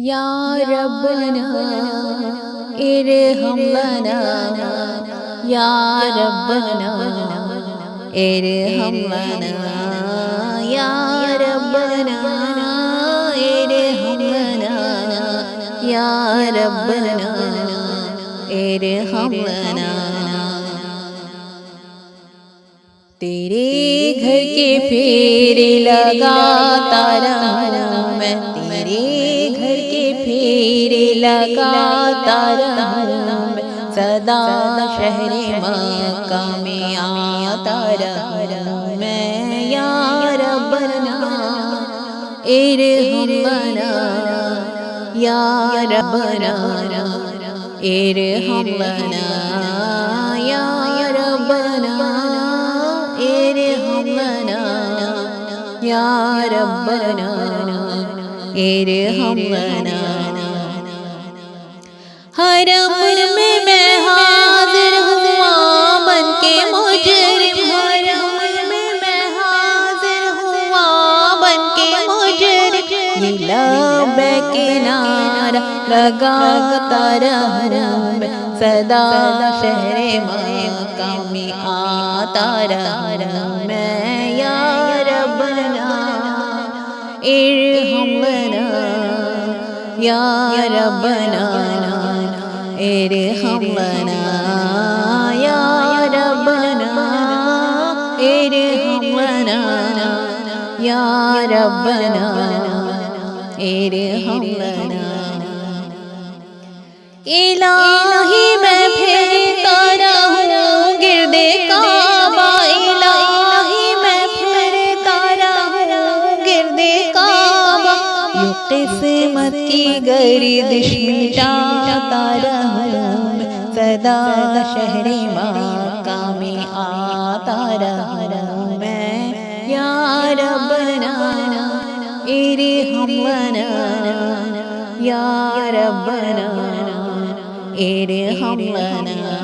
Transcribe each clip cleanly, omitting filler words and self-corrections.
یا ربنا ارحم لنا یا ربنا ارحم لنا یا ربنا ارحم لنا یا ربنا ارحم لنا. تیرے گھر کے پھیرے لگاتا رہوں میں، تیرے گھر کے پھیرے لگاتا رہوں میں، صدا شہر مکہ میں آتا رہوں میں. یا ربنا ارحم لنا یا ربنا ارحم لنا یا ربنا ارحم لنا یا ربنا ارحم لنا. حرم میں حاضر ہوا بن کے مجرم، حرم میں حاضر ہوا بن کے مجرم، یہ لبیک کے نعرہ لگاتا رہوں میں، صدا شہر مکہ میں آتا رہوں میں. یا ربنا ارحم لنا یا ربنا ارحم لنا یا ربنا ارحم لنا یا ربنا ارحم لنا. الہی میں پھرتا رہوں گردے کعبہ، الہی میں پھرتا رہوں گردے کعبہ، یوں قسمت کی گردش مٹاتا رہوں میں، صدا شہر مکہ میں آتا رہوں میں. یا ربنا ارحم لنا یا ربنا ارحم لنا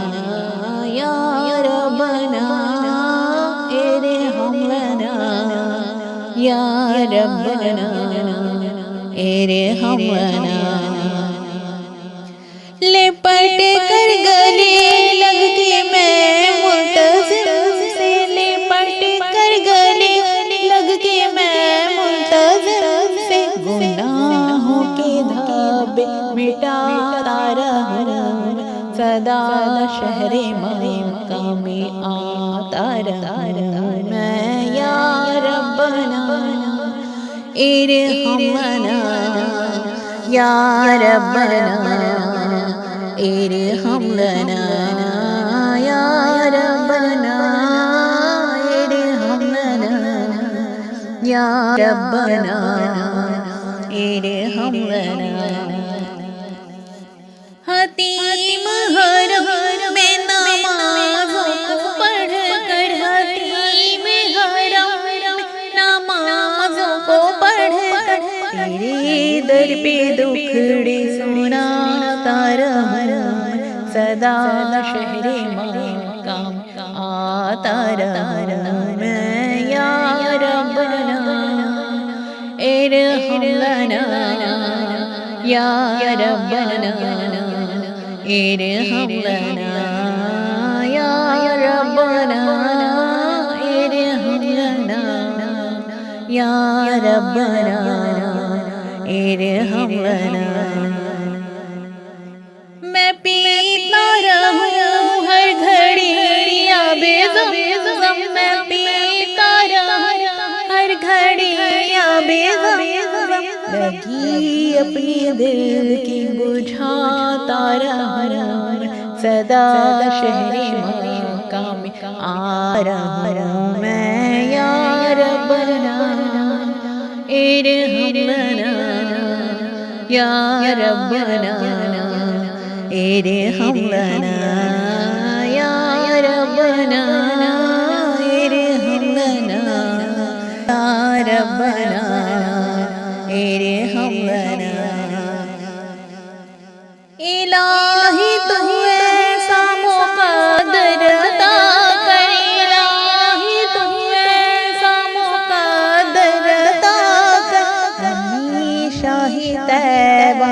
یا ربنا ارحم لنا یا ربنا ارحم لنا. لپٹ کر گلے لگ کے میں منتظر سے، لپٹ کر گلے لگ کے میں منتظر سے، گناہوں کے دھبے مٹاتا رہوں میں، صدا شہر مکہ میں آتا رہوں میں. یا ربنا ارحم لنا یا ربنا ارحم لنا یا ربنا ارحم لنا یا ربنا ارحم لنا. حتیم حرم میں نمازوں کو پڑھ کر، حتیم حرم میں نمازوں کو پڑھ کر، تیرے در پہ دکھڑے سناتا رہوں، صدا شہر مکہ آتا رہوں میں. یا ربنا ارحم لنا یا ربنا ارحم لنا یا ربنا ارحم لنا یا ربنا ارحم لنا. میں پیتا رہوں ہر گھڑی آب زمزم، میں پیتا رہوں ہر گھڑی آب زمزم، لگی اپنی دل کی بجھاتا رہوں، صدا شہر مکہ میں آ رہوں میں. یا ربنا ارحم لنا یا ربنا ارحم لنا یا ربنا ارحم لنا یا ربنا ارحم لنا. الہی تو ایسا مقدر عطا کر، الہی تو ایسا مقدر عطا کر، ہمیشہ ہی طیبہ